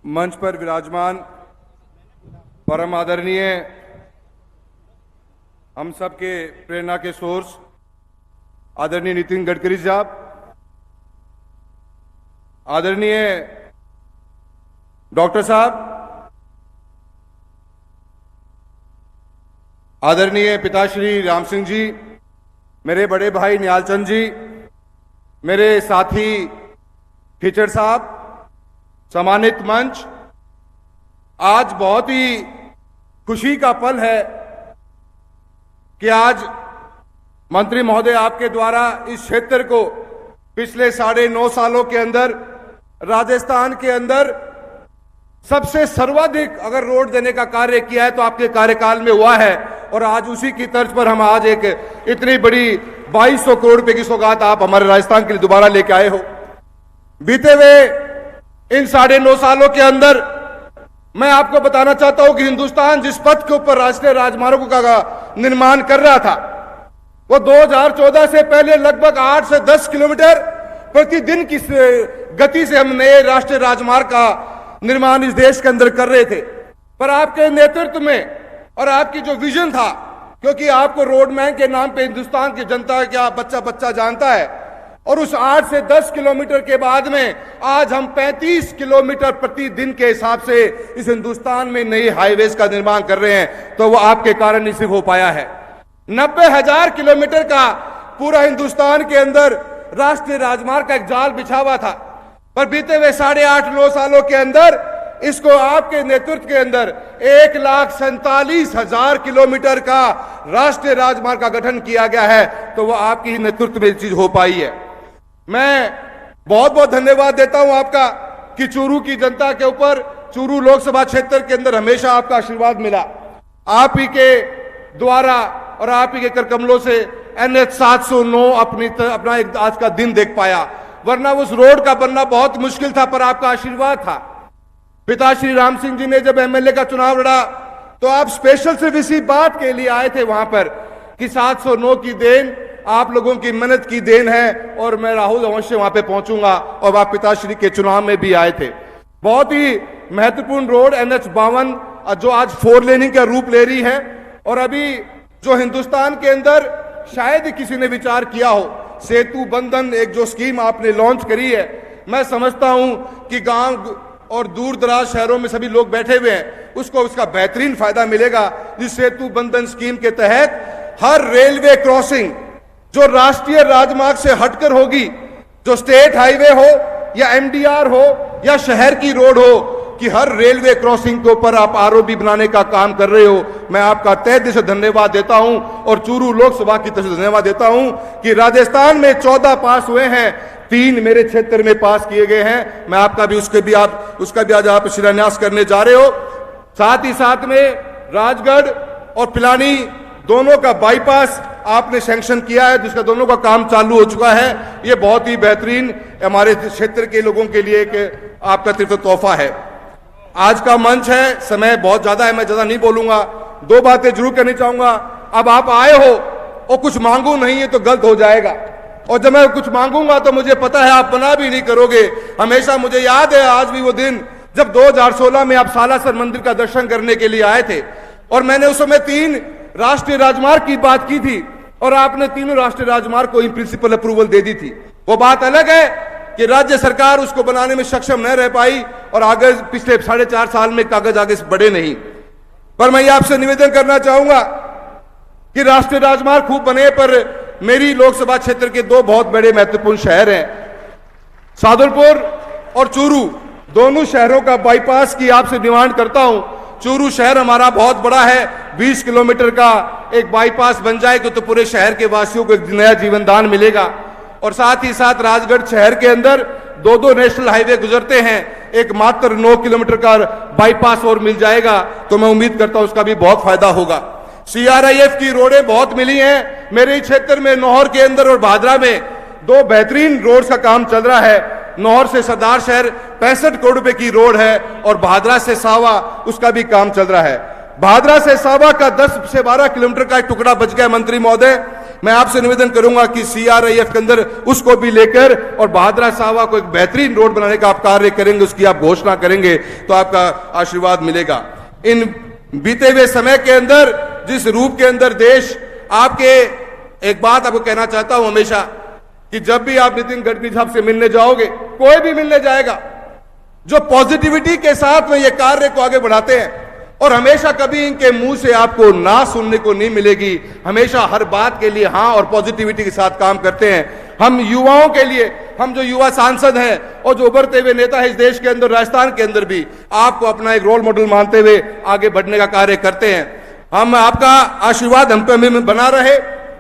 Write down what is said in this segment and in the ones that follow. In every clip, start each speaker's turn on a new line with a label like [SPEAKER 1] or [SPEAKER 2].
[SPEAKER 1] मंच पर विराजमान परम आदरणीय हम सबके प्रेरणा के सोर्स आदरणीय नितिन गडकरी साहब, आदरणीय डॉक्टर साहब, आदरणीय पिताश्री राम सिंह जी, मेरे बड़े भाई निहाल चंद जी, मेरे साथी खिचड़ साहब, सम्मानित मंच, आज बहुत ही खुशी का पल है कि आज मंत्री महोदय आपके द्वारा इस क्षेत्र को पिछले 9.5 सालों के अंदर राजस्थान के अंदर सबसे सर्वाधिक अगर रोड देने का कार्य किया है तो आपके कार्यकाल में हुआ है। और आज उसी की तर्ज पर हम आज एक इतनी बड़ी 2200 करोड़ रुपए की सौगात आप हमारे राजस्थान के लिए दोबारा लेके आए हो। बीते हुए इन 9.5 सालों के अंदर मैं आपको बताना चाहता हूं कि हिंदुस्तान जिस पथ के ऊपर राष्ट्रीय राजमार्गों का निर्माण कर रहा था वो 2014 से पहले लगभग 8 से 10 किलोमीटर प्रतिदिन की गति से हम नए राष्ट्रीय राजमार्ग का निर्माण इस देश के अंदर कर रहे थे। पर आपके नेतृत्व में और आपकी जो विजन था, क्योंकि आपको रोडमैन के नाम पे हिंदुस्तान की जनता क्या बच्चा बच्चा जानता है, और उस 8 से 10 किलोमीटर के बाद में आज हम 35 किलोमीटर प्रतिदिन के हिसाब से इस हिंदुस्तान में नए हाईवेज का निर्माण कर रहे हैं, तो वो आपके कारण ही सिर्फ हो पाया है। 90,000 किलोमीटर का पूरा हिंदुस्तान के अंदर राष्ट्रीय राजमार्ग का एक जाल बिछा हुआ था, पर बीते हुए 8.5-9 सालों के अंदर इसको आपके नेतृत्व के अंदर 1,47,000 किलोमीटर का राष्ट्रीय राजमार्ग का गठन किया गया है, तो वो आपकी ही नेतृत्व में चीज हो पाई है। मैं बहुत बहुत धन्यवाद देता हूं आपका कि चूरू की जनता के ऊपर, चूरू लोकसभा क्षेत्र के अंदर हमेशा आपका आशीर्वाद मिला। आप ही के द्वारा और आप ही के कर कमलों से NH 709 अपना एक आज का दिन देख पाया, वरना उस रोड का बनना बहुत मुश्किल था, पर आपका आशीर्वाद था। पिताश्री राम सिंह जी ने जब MLA का चुनाव लड़ा तो आप स्पेशल सिर्फ इसी बात के लिए आए थे वहां पर कि 709 की देन आप लोगों की मेहनत की देन है, और मैं राहुल अवश्य वहां पे पहुंचूंगा, और आप पिताश्री के चुनाव में भी आए थे। बहुत ही महत्वपूर्ण रोड NH 52 जो आज 4 लेनिंग का रूप ले रही है, और अभी जो हिंदुस्तान के अंदर शायद किसी ने विचार किया हो, सेतु बंधन एक जो स्कीम आपने लॉन्च करी है, मैं समझता हूं कि गांव और दूर दराज शहरों में सभी लोग बैठे हुए हैं, उसको उसका बेहतरीन फायदा मिलेगा। जिस सेतु बंधन स्कीम के तहत हर रेलवे क्रॉसिंग जो राष्ट्रीय राजमार्ग से हटकर होगी, जो स्टेट हाईवे हो या MDR हो या शहर की रोड हो, कि हर रेलवे क्रॉसिंग के ऊपर आप ROB बनाने का काम कर रहे हो। मैं आपका तहे दिल से धन्यवाद देता हूं, और चूरू लोकसभा की तरफ से धन्यवाद देता हूं कि राजस्थान में 14 पास हुए हैं, 3 मेरे क्षेत्र में पास किए गए हैं। मैं आपका भी उसका भी आज आप शिलान्यास करने जा रहे हो। साथ ही साथ में राजगढ़ और पिलानी दोनों का बाईपास आपने सैंक्शन किया है, जिसका दोनों का काम चालू हो चुका है। ये बहुत ही बेहतरीन हमारे क्षेत्र के लोगों के लिए एक आपका तीर्थ तोहफा है। आज का मंच है, समय बहुत ज्यादा है, मैं ज्यादा नहीं बोलूंगा। 2 बातें जरूर करनी चाहूंगा। अब आप आए हो और कुछ मांगू नहीं है तो गलत हो जाएगा, और जब मैं कुछ मांगूंगा तो मुझे पता है आप मना भी नहीं करोगे। हमेशा मुझे याद है आज भी वो दिन जब 2016 में आप सालासर मंदिर का दर्शन करने के लिए आए थे, और मैंने उस समय 3 राष्ट्रीय राजमार्ग की बात की थी, और आपने तीनों राष्ट्रीय राजमार्ग को इन प्रिंसिपल अप्रूवल दे दी थी। वो बात अलग है कि राज्य सरकार उसको बनाने में सक्षम न रह पाई, और आगे पिछले 4.5 साल में कागज आगे बढ़े नहीं। पर मैं ये आपसे निवेदन करना चाहूंगा कि राष्ट्रीय राजमार्ग खूब बने, पर मेरी लोकसभा क्षेत्र के 2 बहुत बड़े महत्वपूर्ण शहर हैं, सादुलपुर और चूरू। दोनों शहरों का बाईपास की आपसे डिमांड करता हूं। चूरू शहर हमारा बहुत बड़ा है, 20 किलोमीटर का एक बाईपास बन जाएगा तो पूरे शहर के वासियों को एक नया जीवन दान मिलेगा। और साथ ही साथ राजगढ़ शहर के अंदर 2 नेशनल हाईवे गुजरते हैं, एक मात्र 9 किलोमीटर का बाईपास और मिल जाएगा, तो मैं उम्मीद करता हूं उसका भी बहुत फायदा होगा। CRIF की रोडें बहुत मिली हैं मेरे क्षेत्र में। नौहर के अंदर और भादरा में 2 बेहतरीन रोड का काम चल रहा है। नौहर से सरदार शहर 65 करोड़ रुपए की रोड है, और भादरा से सावा उसका भी काम चल रहा है। भादरा से सावा का 10 से 12 किलोमीटर का एक टुकड़ा बच गया मंत्री महोदय। मैं आपसे निवेदन करूंगा कि CRIF के अंदर उसको भी लेकर और बहादुर साहब को एक बेहतरीन रोड बनाने का आप कार्य करेंगे, उसकी आप घोषणा करेंगे तो आपका आशीर्वाद मिलेगा। इन बीते हुए समय के अंदर जिस रूप के अंदर देश आपके, एक बात आपको कहना चाहता हूं हमेशा कि जब भी आप नितिन गडकरी साहब से मिलने जाओगे, कोई भी मिलने जाएगा, जो पॉजिटिविटी के साथ में ये कार्य को आगे बढ़ाते हैं और हमेशा कभी इनके मुंह से आपको ना सुनने को नहीं मिलेगी, हमेशा हर बात के लिए हां और पॉजिटिविटी के साथ काम करते हैं। हम युवाओं के लिए, हम जो युवा सांसद हैं और जो उभरते हुए नेता है इस देश के अंदर, राजस्थान के अंदर भी आपको अपना एक रोल मॉडल मानते हुए आगे बढ़ने का कार्य करते हैं। हम आपका आशीर्वाद हम पे हमें बना रहे,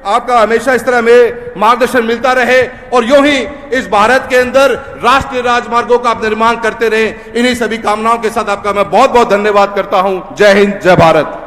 [SPEAKER 1] आपका हमेशा इस तरह में मार्गदर्शन मिलता रहे और यूं ही इस भारत के अंदर राष्ट्रीय राजमार्गों का आप निर्माण करते रहे। इन्हीं सभी कामनाओं के साथ आपका मैं बहुत बहुत धन्यवाद करता हूं। जय हिंद, जय भारत।